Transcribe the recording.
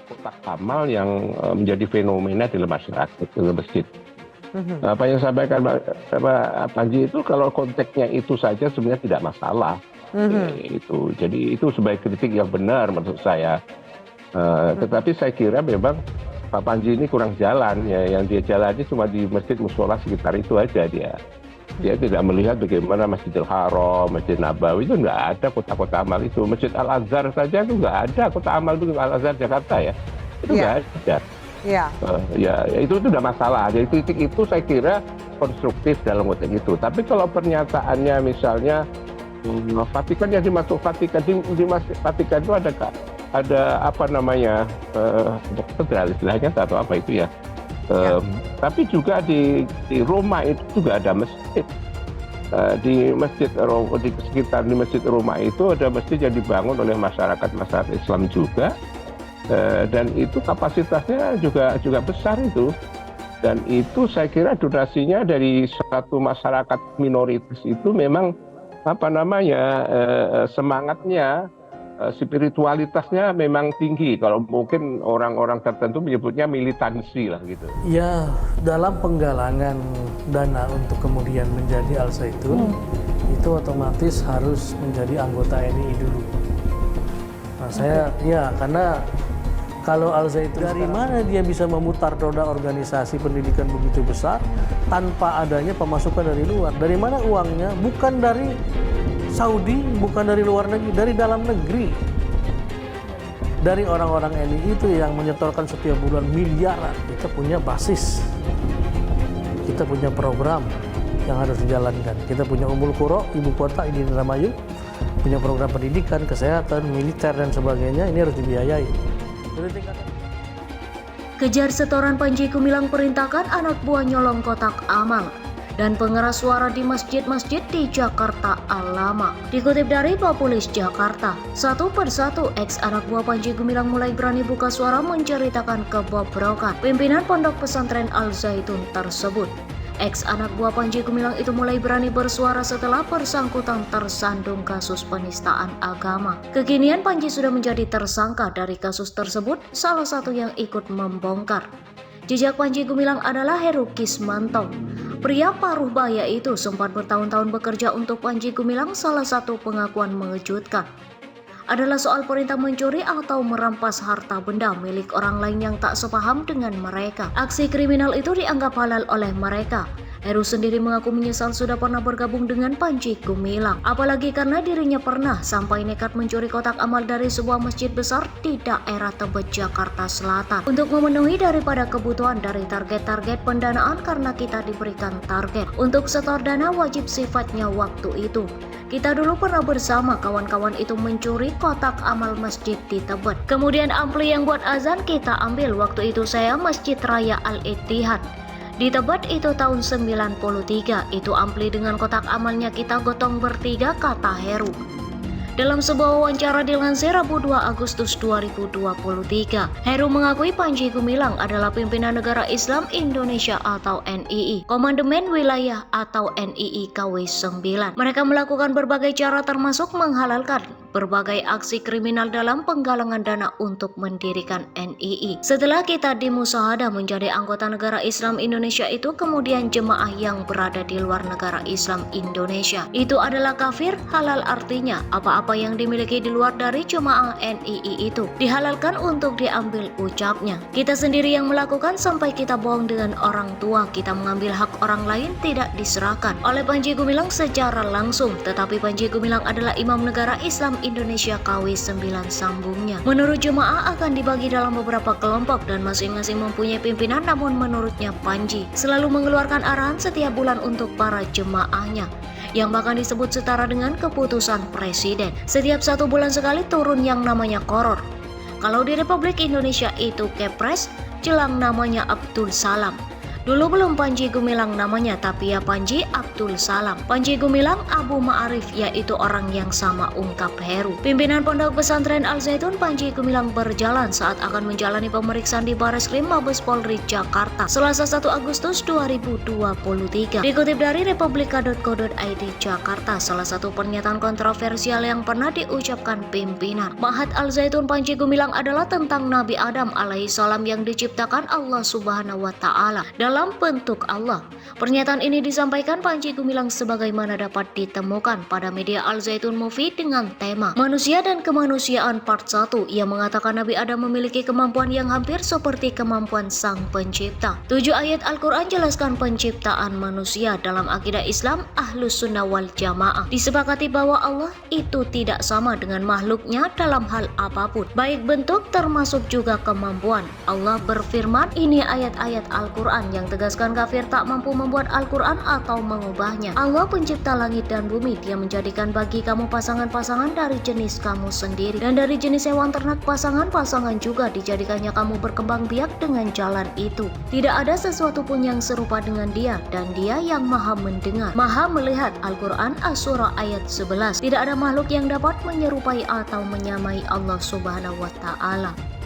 kotak amal yang menjadi fenomena di masyarakat, di masjid. Apa yang sampaikan Pak Panji itu kalau konteksnya itu saja sebenarnya tidak masalah. Itu jadi itu sebagai kritik yang benar menurut saya. Tetapi saya kira memang Pak Panji ini kurang jalan ya, yang dia jalani cuma di masjid musola sekitar itu aja dia. Dia tidak melihat bagaimana Masjidil Haram, Masjid Nabawi itu nggak ada kota-kota amal itu. Masjid Al Azhar saja itu nggak ada kota amal itu, Al Azhar Jakarta ya, itu nggak ada. Ya itu sudah masalah. Jadi kritik itu saya kira konstruktif dalam konteks itu. Tapi kalau pernyataannya misalnya Vatikan yang dimasuk Vatikan di Vatikan itu ada apa namanya federal istilahnya atau apa itu ya. Tapi juga di Roma itu juga ada masjid. Di sekitar di Masjid Roma itu ada masjid yang dibangun oleh masyarakat Islam juga. Dan itu kapasitasnya juga besar itu. Dan itu saya kira donasinya dari satu masyarakat minoritas itu memang apa namanya semangatnya, spiritualitasnya memang tinggi. Kalau mungkin orang-orang tertentu menyebutnya militansi lah gitu. Ya, dalam penggalangan dana untuk kemudian menjadi Al Zaitun itu otomatis harus menjadi anggota NII dulu. Nah, saya ya karena kalau Al Zaitun dari mana dia bisa memutar roda organisasi pendidikan begitu besar tanpa adanya pemasukan dari luar? Dari mana uangnya? Bukan dari Saudi, bukan dari luar negeri, dari dalam negeri. Dari orang-orang NII itu yang menyetorkan setiap bulan miliaran. Kita punya basis, kita punya program yang harus dijalankan. Kita punya Ummul Qura, ibu kota ini Indramayu, punya program pendidikan, kesehatan, militer dan sebagainya. Ini harus dibiayai. Kejar setoran Panji Gumilang perintahkan anak buah nyolong kotak amal dan pengeras suara di masjid-masjid di Jakarta Al-Lama. Dikutip dari Populis Jakarta, satu persatu ex anak buah Panji Gumilang mulai berani buka suara menceritakan kebobrokan pimpinan pondok pesantren Al Zaitun tersebut. Ex anak buah Panji Gumilang itu mulai berani bersuara setelah bersangkutan tersandung kasus penistaan agama. Kekinian Panji sudah menjadi tersangka dari kasus tersebut, salah satu yang ikut membongkar. Jejak Panji Gumilang adalah Heru Kismanto. Pria paruh baya itu sempat bertahun-tahun bekerja untuk Panji Gumilang. Salah satu pengakuan mengejutkan adalah soal perintah mencuri atau merampas harta benda milik orang lain yang tak sepaham dengan mereka. Aksi kriminal itu dianggap halal oleh mereka. Heru sendiri mengaku menyesal sudah pernah bergabung dengan Panji Gumilang, apalagi karena dirinya pernah sampai nekat mencuri kotak amal dari sebuah masjid besar di daerah Tebet, Jakarta Selatan untuk memenuhi daripada kebutuhan dari target-target pendanaan karena kita diberikan target untuk setor dana wajib sifatnya waktu itu. Kita dulu pernah bersama kawan-kawan itu mencuri kotak amal masjid di Tebet. Kemudian ampli yang buat azan kita ambil, waktu itu saya Masjid Raya Al-Ittihad. Di Tebet itu tahun 93, itu ampli dengan kotak amalnya kita gotong bertiga, kata Heru. Dalam sebuah wawancara dilansir Rabu 2 Agustus 2023, Heru mengakui Panji Gumilang adalah pimpinan Negara Islam Indonesia atau NII, Komandemen Wilayah atau NII KW 9. Mereka melakukan berbagai cara termasuk menghalalkan berbagai aksi kriminal dalam penggalangan dana untuk mendirikan NII. Setelah kita dimusyahadah menjadi anggota Negara Islam Indonesia itu, kemudian jemaah yang berada di luar Negara Islam Indonesia itu adalah kafir, halal artinya apa-apa yang dimiliki di luar dari jemaah NII itu dihalalkan untuk diambil, ucapnya. Kita sendiri yang melakukan sampai kita bohong dengan orang tua, kita mengambil hak orang lain tidak diserahkan oleh Panji Gumilang secara langsung, tetapi Panji Gumilang adalah imam Negara Islam Indonesia KW 9, sambungnya. Menurut jemaah akan dibagi dalam beberapa kelompok dan masing-masing mempunyai pimpinan, namun menurutnya Panji selalu mengeluarkan arahan setiap bulan untuk para jemaahnya yang bahkan disebut setara dengan keputusan presiden. Setiap 1 bulan sekali turun yang namanya koror. Kalau di Republik Indonesia itu Kepres, jelang namanya Abdul Salam. Dulu belum Panji Gumilang namanya, tapi ya Panji Abdul Salam. Panji Gumilang Abu Ma'arif, yaitu orang yang sama, ungkap Heru. Pimpinan Pondok Pesantren Al Zaitun Panji Gumilang berjalan saat akan menjalani pemeriksaan di Bareskrim Mabes Polri Jakarta Selasa 1 Agustus 2023. Dikutip dari republika.co.id Jakarta, salah satu pernyataan kontroversial yang pernah diucapkan pimpinan Ma'had Al Zaitun Panji Gumilang adalah tentang Nabi Adam alaihissalam yang diciptakan Allah Subhanahu wa Ta'ala dalam bentuk Allah. Pernyataan ini disampaikan Panji Gumilang sebagaimana dapat ditemukan pada media Al Zaitun Movie dengan tema Manusia dan Kemanusiaan Part 1. Ia mengatakan Nabi Adam memiliki kemampuan yang hampir seperti kemampuan Sang Pencipta. 7 ayat Al-Quran jelaskan penciptaan manusia. Dalam akidah Islam Ahlus Sunnah wal Jamaah disepakati bahwa Allah itu tidak sama dengan makhluknya dalam hal apapun, baik bentuk termasuk juga kemampuan. Allah berfirman, ini ayat-ayat Al-Quran yang tegaskan kafir tak mampu membuat Al-Quran atau mengubahnya. Allah pencipta langit dan bumi. Dia menjadikan bagi kamu pasangan-pasangan dari jenis kamu sendiri, dan dari jenis hewan ternak pasangan-pasangan juga dijadikannya kamu berkembang biak dengan jalan itu. Tidak ada sesuatu pun yang serupa dengan Dia, dan Dia yang maha mendengar, maha melihat. Al-Quran As-Surah ayat 11. Tidak ada makhluk yang dapat menyerupai atau menyamai Allah Subhanahu wa Ta'ala.